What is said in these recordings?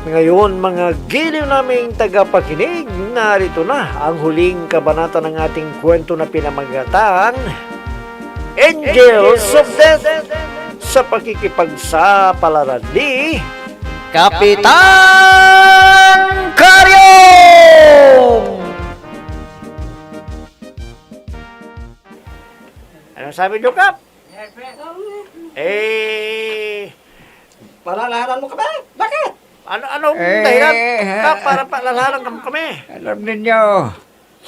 Ngayon mga giliw naming tagapakinig, narito na ang huling kabanata ng ating kwento na pinamagatang Angels of Death sa pakikipagsapalaran ni Kapitan Karyong! Ano sabi nyo, Kap? Palalahanan mo kami? Bakit? Anong dahilan? Kap, para palalahanan kami. Alam ninyo,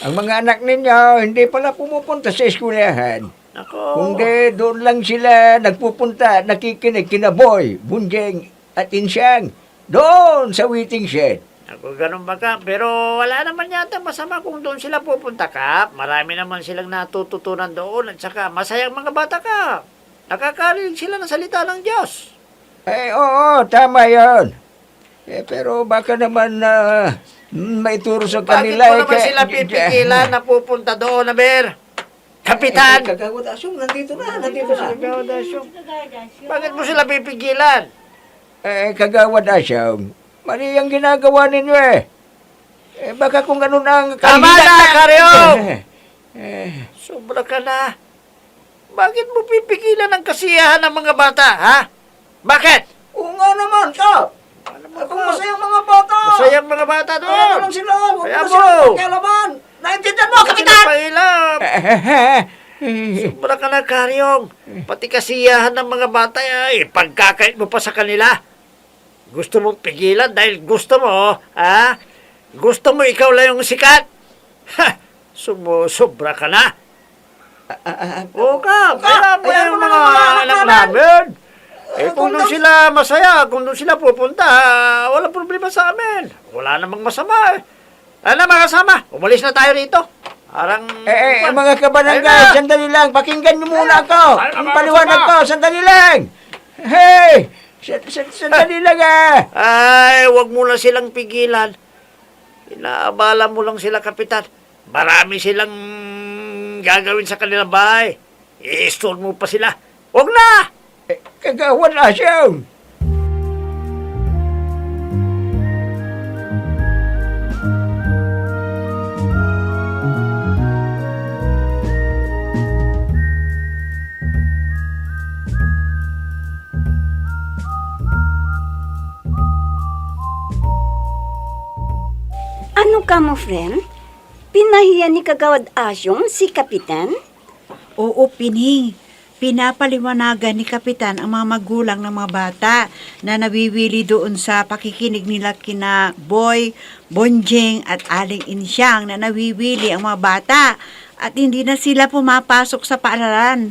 ang mga anak ninyo hindi pala pumupunta sa eskwelahan. Ako. Kundi doon lang sila nagpupunta, nakikinig kina Boy, Bunjeng at Insyang. Doon sa waiting shed. Ako, ganun ba, Kap? Pero wala naman yata masama kung doon sila pupunta, Kap. Marami naman silang natututunan doon at saka masayang mga bata, Kap. Nakakarinig sila ng salita ng Diyos. Oo, tama yon. Pero baka naman maituro sa kanila. Bakit mo naman sila pipigilan na pupunta doon, Aber? Kapitan! Kagawad Asyong, nandito na sila. Kagawad Asyong. Bakit mo sila pipigilan? Kagawad Asyong, mali ang ginagawa ninyo baka kung ano ang... Tama na, Karyong! Sobra ka na. Bakit mo pipigilan ang kasiyahan ng mga bata, ha? Bakit? Oo nga naman, Kap. Kung masayang mga bata. Masayang mga bata doon. Ano lang sila? Huwag Kaya mo sila mo. pakialaman. Naintindihan mo, Kapitan? Sila pahilap. Sobra ka na, Karyong. Pati kasiyahan ng mga bata, pagkakait mo pa sa kanila. Gusto mong pigilan dahil gusto mo, ha? Gusto mo ikaw lang yung sikat? Ha! Sumusobra ka na. Oo ka, kaya mo yung mga anak namin. Kung doon sila masaya, kung doon sila pupunta, walang problema sa amin. Wala namang masama Ano mga kasama, umalis na tayo rito. Parang... mga kabarangay, sandali lang. Pakinggan niyo muna ako. Ang paliwanag ko, sandali lang. Hey! Sandali lang Ay, wag mo lang silang pigilan. Inaabala mo lang sila, Kapitan. Marami silang gagawin sa kanilang bahay. I-store mo pa sila. Wag na! Kagawad Asyong. Ano ka mo, friend? Pinahiya ni Kagawad Asyong si Kapitan? Oo, Pining. Pinapaliwanagan ni Kapitan ang mga magulang ng mga bata na nawiwili doon sa pakikinig nila kina Boy, Bonjeng at Aling Insyang na nawiwili ang mga bata at hindi na sila pumapasok sa paaralan.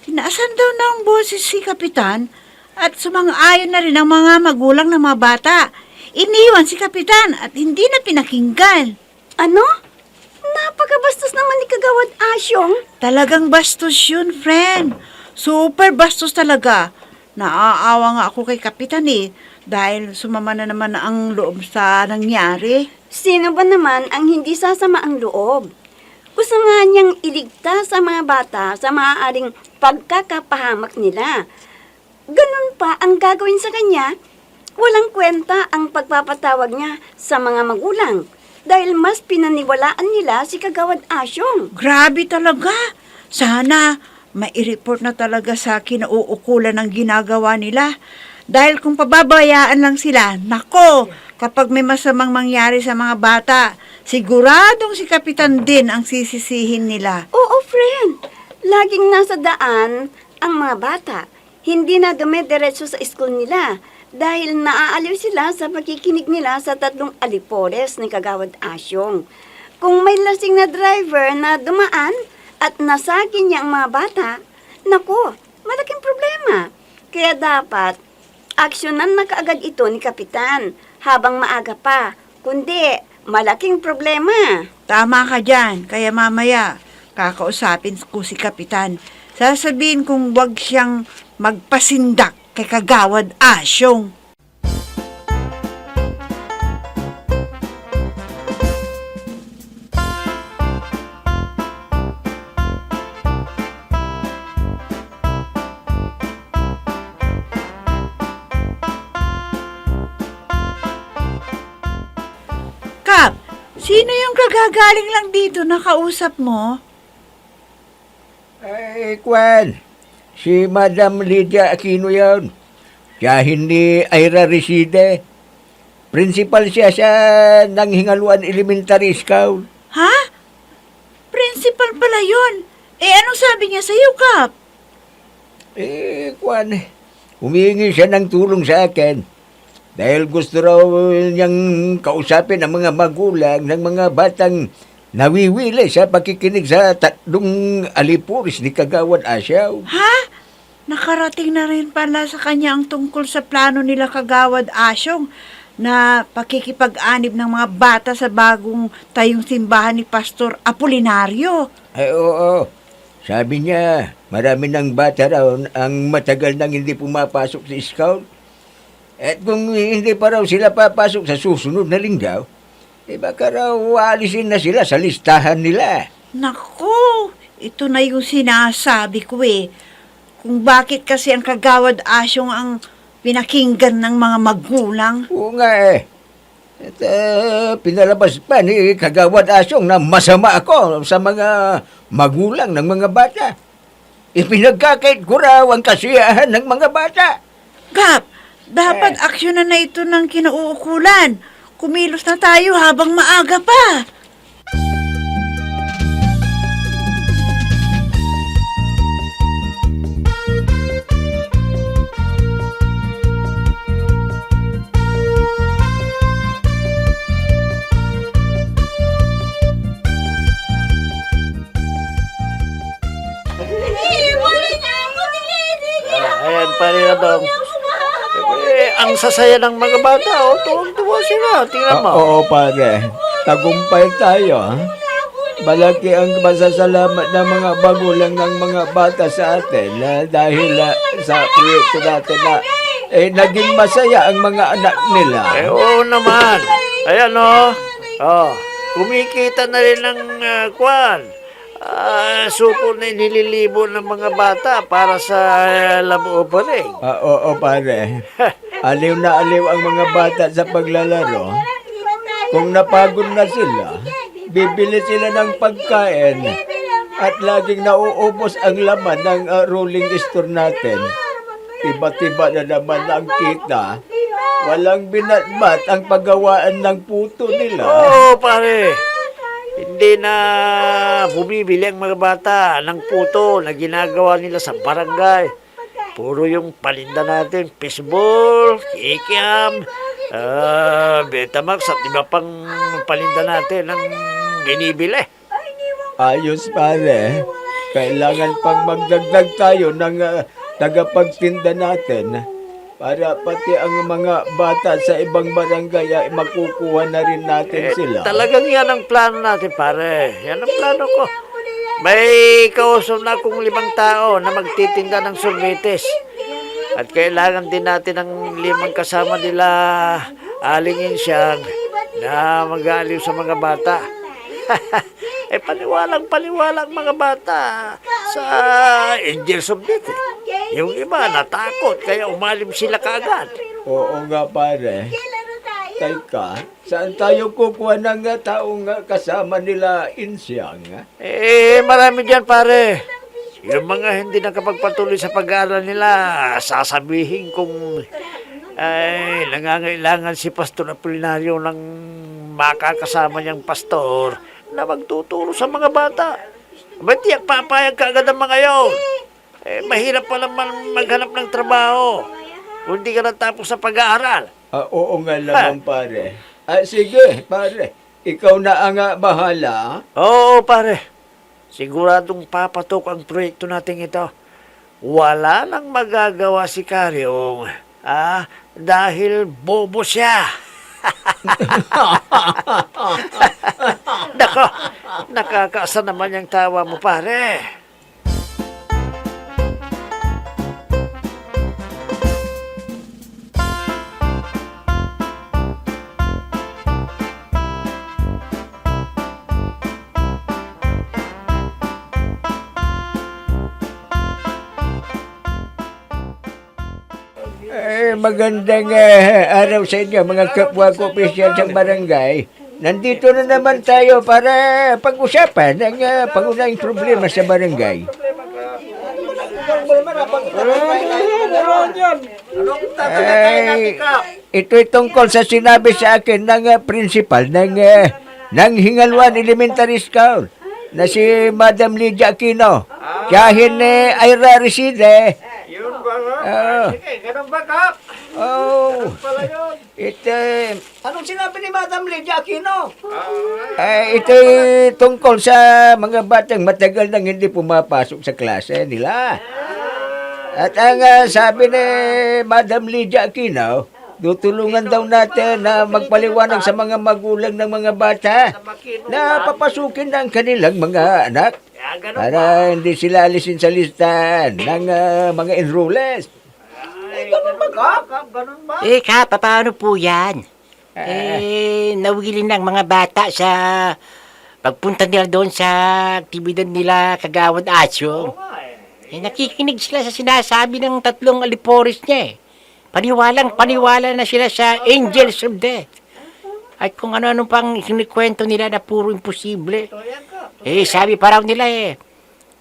Tinaasan daw na ang boses si Kapitan at sumang-ayon na rin ang mga magulang ng mga bata. Iniwan si Kapitan at hindi na pinakinggan. Ano? Napakabastos naman ni Kagawad Asyong. Talagang bastos yun, friend. Super bastos talaga. Naaawa nga ako kay Kapitan dahil sumama na naman ang loob sa nangyari. Sino ba naman ang hindi sasama ang loob? Gusto nga niyang iligtas sa mga bata sa maaaring pagkakapahamak nila. Ganun pa ang gagawin sa kanya. Walang kwenta ang pagpapatawag niya sa mga magulang. Dahil mas pinaniwalaan nila si Kagawad Asyong. Grabe talaga. Sana mai-report na talaga sa kinauukulan ng ginagawa nila. Dahil kung pababayaan lang sila, nako, kapag may masamang mangyari sa mga bata, siguradong si Kapitan din ang sisisihin nila. Oo, friend. Laging nasa daan ang mga bata. Hindi na dumidiretso sa school nila. Dahil naaaliw sila sa pakikinig nila sa 3 alipores ni Kagawad Asyong. Kung may lasing na driver na dumaan at nasagin niya ang mga bata, naku, malaking problema. Kaya dapat, aksyonan na kaagad ito ni Kapitan habang maaga pa. Kundi, malaking problema. Tama ka dyan. Kaya mamaya, kakausapin ko si Kapitan. Sasabihin kung wag siyang magpasindak kay Kagawad Asyong. Sino yung kagagaling lang dito na kausap mo? Ay, Kwan. Si Madam Lydia Aquino yun. Siya hindi Ira Reside. Principal siya sa Nanghingaluan Elementary School. Ha? Principal pala yun. Anong sabi niya sa'yo, Kap? Kwan, humihingi siya ng tulong sa akin. Dahil gusto raw niyang kausapin ang mga magulang ng mga batang nawiwili sa pakikinig sa 3 alipuris ni Kagawad Asyaw. Ha? Nakarating na rin pala sa kanya ang tungkol sa plano nila Kagawad Asyong na pakikipag-anib ng mga bata sa bagong tayong simbahan ni Pastor Apolinario. Ay, oo. Sabi niya, marami ng bata raw ang matagal nang hindi pumapasok sa scout. At kung hindi pa raw sila papasok sa susunod na linggaw, baka raw aalisin na sila sa listahan nila. Naku, ito na yung sinasabi ko eh. Kung bakit kasi ang Kagawad Asyong ang pinakinggan ng mga magulang. Oo nga eh. At pinalabas pa ni Kagawad Asyong na masama ako sa mga magulang ng mga bata. Ipinagkakait ko raw ang kasiyahan ng mga bata. Kap, dapat aksyonan na ito ng kinauukulan. Kumilos na tayo habang maaga pa. Ayan, Parinadong. Ang sasaya ng mga bata, tuwang-tuwa sila. Tingnan mo. Oo, pare. Tagumpay tayo, ha? Malaki ang masasalamat ng mga magulang ng mga bata sa atin dahil sa proyekto natin na naging masaya ang mga anak nila. Oo naman. Ayan, kumikita na rin ng kwan. Suko na nililibo ng mga bata para sa labo opening. Oo, pare. Aliw na aliw ang mga bata sa paglalaro. Kung napagod na sila, bibili sila ng pagkain at laging nauubos ang laman ng rolling store natin. Tiba-tiba na naman ang kita. Walang binatbat ang paggawaan ng puto nila. Oo, pare. Hindi na bumibili ang mga bata ng puto na ginagawa nila sa barangay. Puro yung palinda natin, fishball, kikiam, Betamax at iba pang palinda natin ang binibili. Ayos, pare. Kailangan pang magdagdag tayo ng tagapagtinda natin para pati ang mga bata sa ibang barangay ay makukuha na rin natin sila. Talagang yan ang plano natin, pare. Yan ang plano ko. May kausap na akong 5 tao na magtitinda ng sorbetes. At kailangan din natin ng 5 kasama nila Aling Insyang na mag-aaliw sa mga bata. Paniwalang mga bata sa Angels of Death. Yung iba natakot kaya umalim sila kaagad. Oo nga, pare. Teka, saan tayo kukuha ng taong kasama nila Insyang? Marami dyan, pare. Yung mga hindi nakapagpatuloy sa pag-aaral nila, sasabihin kung nangangailangan si Pastor Apolinario ng makakasama niyang pastor na magtuturo sa mga bata. Ba't tiyak papayag ka agad ang mga yun? Mahirap pala maghanap ng trabaho kung hindi ka natapos sa pag-aaral. Oo nga naman, pare. Sige, pare. Ikaw na ang bahala. Oo, pare. Siguradong papatok ang proyekto natin ito. Wala nang magagawa si Karyong. Dahil bobo siya. Nako, nakakaasa naman yung tawa mo, pare. Magandang araw sa inyo, mga kapwa ko opisyal sa barangay. nandito na naman tayo para pag-usapan ang pangunahing problema sa barangay. Ay, ito'y tungkol sa sinabi sa akin ng principal ng Hingalwan Elementary School na si Madam Lydia Aquino. Kahin Ira Reside. Yun ba nga? Oo. Sige, ganun ba, Kap? Oh, Pala yun. anong sinabi ni Madam Lydia Aquino? Ito'y tungkol sa mga batang matagal nang hindi pumapasok sa klase nila. At ang sabi ni Madam Lydia Aquino, tutulungan daw natin na magpaliwanag sa mga magulang ng mga bata na papasukin ang kanilang mga anak Ganun ba? para hindi sila alisin sa listahan ng mga enrollees. Ganun ba, Kap? Ganun ba? Kap, paano po yan? Nawili ng mga bata sa pagpunta nila doon sa aktibidad nila Kagawad Asyo. Nakikinig sila sa sinasabi ng 3 alipores niya. Paniwala na sila sa Angels of Death. At kung ano-ano pang kinikwento nila na puro imposible. Sabi pa raw nila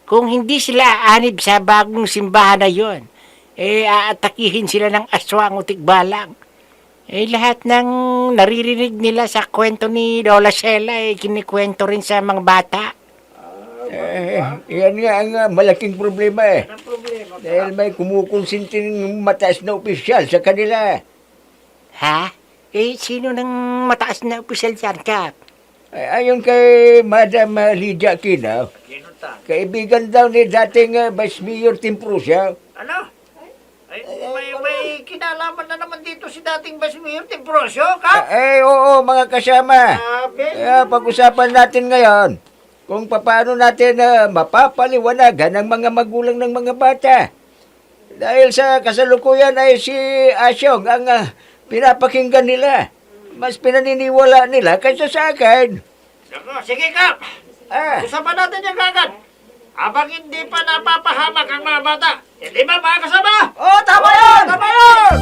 kung hindi sila anib sa bagong simbahan na yon, aatakihin sila ng aswang o tikbalang. Lahat ng naririnig nila sa kwento ni Lola Shela, kinikwento rin sa mga bata. Yan nga ang malaking problema Dahil may kumukonsinting mataas na opisyal sa kanila. Ha? Sino nang mataas na opisyal dyan, Kap? Ayon kay Madam Lydia Aquino, kaibigan daw ni dating Vice Mayor Tim Prusio. Ano? Ay, may kinalaman na naman dito si dating Vice Mayor Timprosyo, Kap? Oo, mga kasama. Sabi. Pag-usapan natin ngayon kung paano natin mapapaliwanagan ang mga magulang ng mga bata. Dahil sa kasalukuyan ay si Asyong ang pinapakinggan nila. Mas pinaniniwala nila kaysa sa akin. Naku, sige, Kap. Usapan natin yan kagad. Abang hindi pa napapahamak ang mga bata. Hindi ba, mga kasama? Oh, tama yun! Tama yun!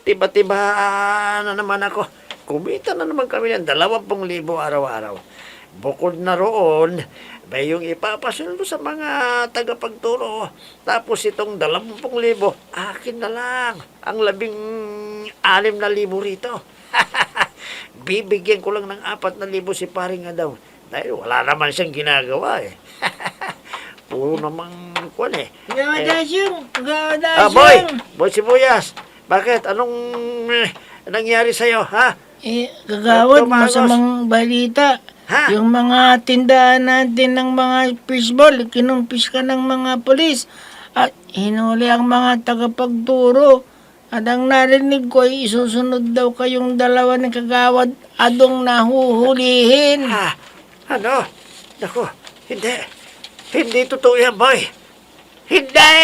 Tiba-tiba na naman ako. Kumita na naman kami ng 20,000 araw-araw. Bukod na roon, may yung ipapasundo sa mga tagapagturo. Tapos itong 20,000, akin na lang. Ang 16,000 rito. Bibigyan ko lang ng 4,000 si paring daw. Dahil wala naman siyang ginagawa Puro namang kwan Boy Sibuyas. Bakit? Anong nangyari sa'yo, ha? Kagawad, Tumagos. masamang balita. Ha? Yung mga tindahan natin ng mga fishball, kinumpis ka ng mga polis. At hinuli ang mga tagapagturo. At ang narinig ko ay isusunod daw kayong 2 ng kagawad adong nahuhulihin. Ha? Ano? Naku, hindi. Hindi totoo yan, boy. Hindi!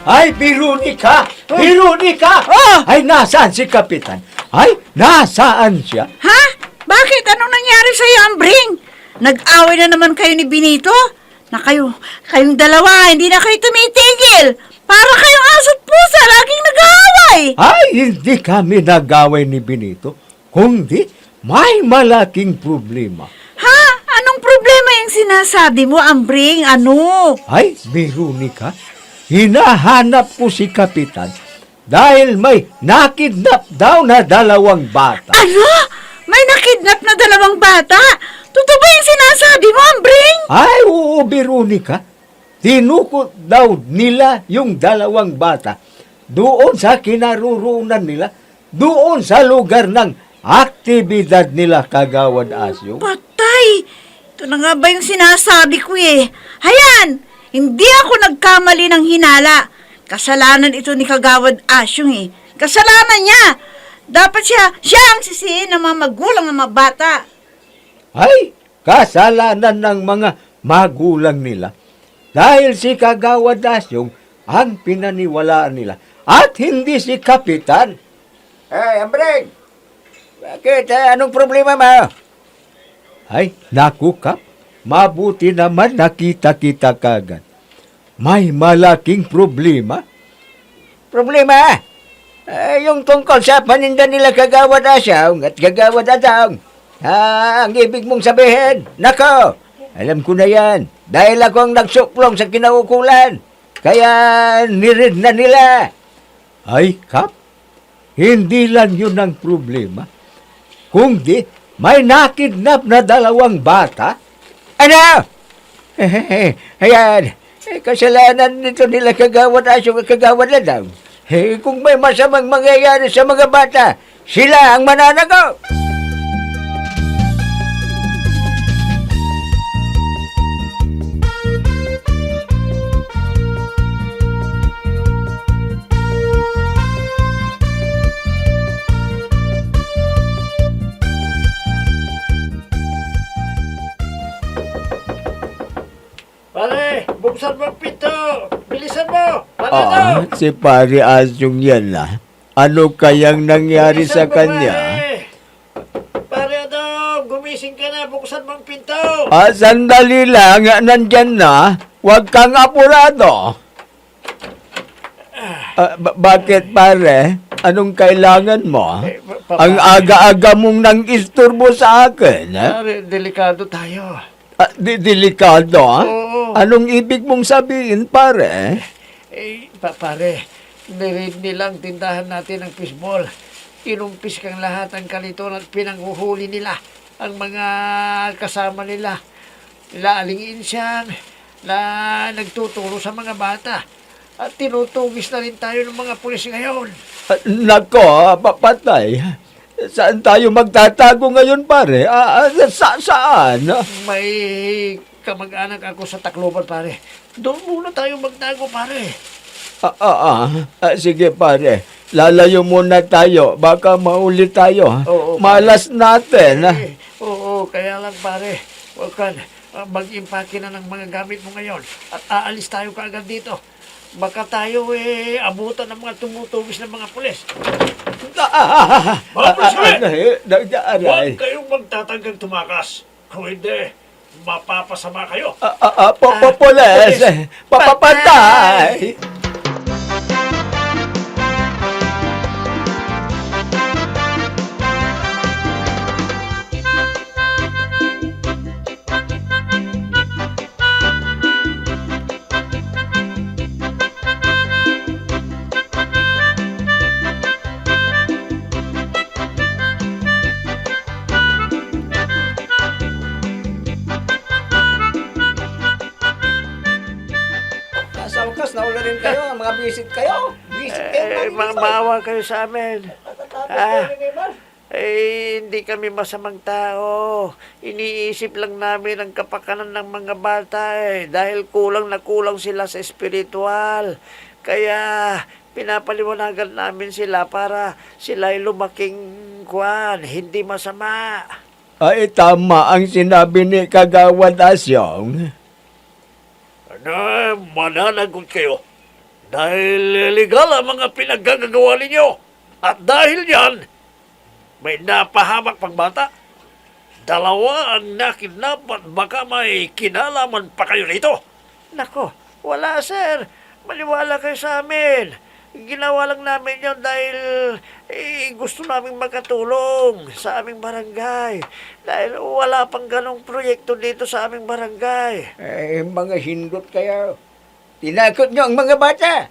Ay, Veronica! Veronica! Ay, nasaan si Kapitan? Ay, nasaan siya? Ha? Bakit? Anong nangyari sa'yo, Ambring? Nag-away na naman kayo ni Benito? Na kayong dalawa, hindi na kayo tumitigil. Para kayong aso't pusa, laging nag-aaway. Ay, hindi kami nag-away ni Benito. Kundi, may malaking problema. Ha? Anong problema yung sinasabi mo, Ambring? Ano? Ay, Veronica, hinahanap ko si Kapitan dahil may nakidnap daw na 2 bata. Ano? May nakidnap na 2 bata? Totoo ba yung sinasabi mo, Ambring? Ay, oo, Veronica. Tinukot daw nila yung 2 bata doon sa kinaruroonan nila, doon sa lugar ng aktibidad nila, Kagawad Asyong. Patay! Ito na nga ba yung sinasabi ko eh? Hayan! Hindi ako nagkamali ng hinala. Kasalanan ito ni Kagawad Asyong eh. Kasalanan niya! Dapat siya ang sisihin ng mga magulang ng mga bata. Ay, kasalanan ng mga magulang nila. Dahil si Kagawad Asyong ang pinaniwalaan nila at hindi si Kapitan. Ambring! Bakit? Anong problema mo? Ay, naku, Kap. Mabuti naman nakita kita kagad. May malaking problema. Problema? Yung tungkol sa paninda nila Kagawad Asyong at Kagawad Atang. Ang ibig mong sabihin, nako, alam ko na yan. Dahil ako ang nagsuplong sa kinaukulan. Kaya nirid na nila. Ay, Kap, hindi lang yun ang problema. Kung di, may nakidnap na 2 bata. Ano? Ayan, kasalanan nito nila Kagawad Asyong at Kagawad Atang. Kung may masamang mangyayari sa mga bata, sila ang mananakaw. Pare, buksan mo ang pinto! Bilisan mo! Pare, Si Pare Asyong yan na. Ano kayang nangyari sa Bilisan mo, kanya? Pare, gumising ka na! Buksan mo ang pinto! Sandali lang, nandyan na. Huwag kang apurado. Bakit pare? Anong kailangan mo? Ang aga-aga mong nang isturbo sa akin. Pare, delikado tayo. Delikado? Oo. Anong ibig mong sabihin, pare? Pare, nirid nilang tindahan natin ng fishball. Inumpis kang lahat ng kaliton at pinanghuhuli nila ang mga kasama nila. Nila Aling Insyang na nagtuturo sa mga bata. At tinutugis na rin tayo ng mga pulis ngayon. Nako, patay. Saan tayo magtatago ngayon, pare? Saan? May kamag-anak ako sa Tacloban, pare. Doon muna tayo magtago, pare. Sige, pare. Lalayo muna tayo. Baka mauli tayo. Oo, Malas natin. Oo, kaya lang, pare. Huwag ka mag-impake na ng mga gamit mo ngayon. At aalis tayo kaagad dito. Baka tayo abutan ng mga tumutugis ng mga pulis. Huwag kayong magtatanggang tumakas. Kung hindi, mapapasama kayo. Pulis! Papapatay! Sa wakas, naula rin kayo. Mga visit kayo. Visit kayo. Maawa kayo sa amin. Hindi kami masamang tao. Iniisip lang namin ang kapakanan ng mga bata dahil kulang na kulang sila sa espiritual. Kaya pinapaliwanagan namin sila para sila ay lumaking hindi masama. Ay, tama ang sinabi ni Kagawad Asyong. Mananagot kayo dahil legal ang mga pinaggagawa ninyo. At dahil yan, may napahamak pang bata. 2 ang nakidnap at baka may kinalaman pa kayo rito. Nako, wala sir. Maniwala kayo sa amin. Ginawa lang namin yon dahil gusto namin makatulong sa aming barangay. Dahil wala pang ganong proyekto dito sa aming barangay. Mga hindot kayo. Tinakot nyo ang mga bata.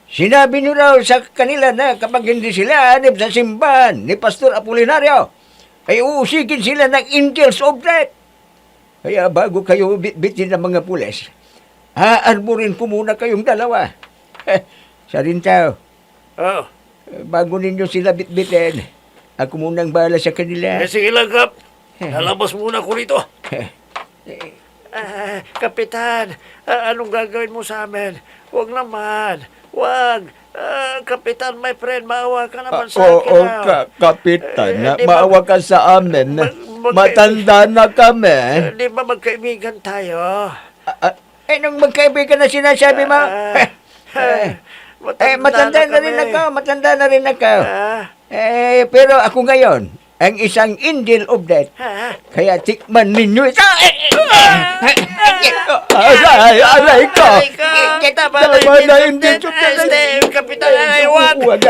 Sinabi nyo raw sa kanila na kapag hindi sila anib sa simbahan ni Pastor Apolinario, ay uusikin sila ng angels of death. Kaya bago kayo bitin ng mga pulis, aanburin ko muna kayong 2. Sarintaw, Oh, Bago ninyo sila bitbitin, ako munang bahala sa kanila. sige lang, Kap. Lalabas muna ko rito. Kapitan, anong gagawin mo sa amin? Huwag naman. Huwag. Kapitan, my friend, maawa ka naman sa akin. Oo, kapitan, Di ba- maawa ka sa amin. Matanda na kami. Di ba magkaibigan tayo? Nung magkaibigan na sinasabi mo, matanda na rin kami. ako, matanda na rin ako. Ah, Pero ako ngayon, ang isang angel of death. ah. Kaya tikman ninyo ito. Aray ko. Tama Tama na na hindi ito. Kapitan, ay, wag. Wag.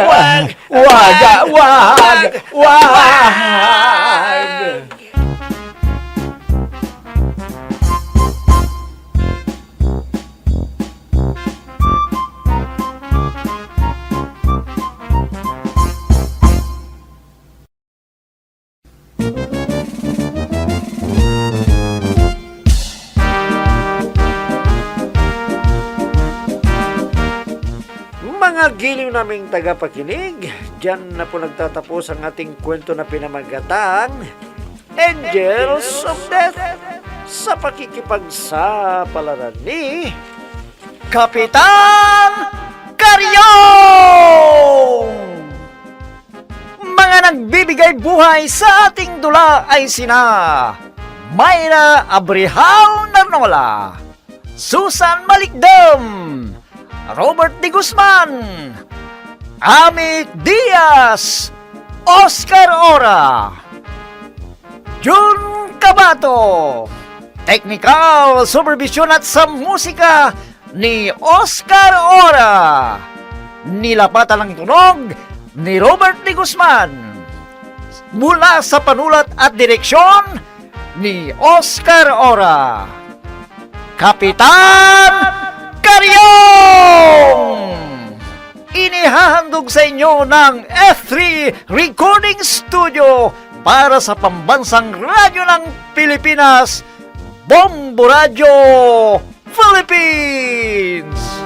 Mga giliw naming tagapakinig, dyan na po nagtatapos ang ating kwento na pinamagatang Angels of Death sa pakikipagsapalaran ni Kapitan Karyong! Mga nagbibigay buhay sa ating dula ay sina Mayra Abrihal Narnola, Susan Malikdam, Robert D. Guzman, Amit Diaz, Oscar Ora, Jun Cabato, Technical Supervision at sa musika ni Oscar Ora, nilapatan ng tunog ni Robert D. Guzman, mula sa panulat at direksyon ni Oscar Ora. Kapitan Karyong! Inihahandog sa inyo ng F3 Recording Studio para sa pambansang radyo ng Pilipinas, Bombo Radio Philippines!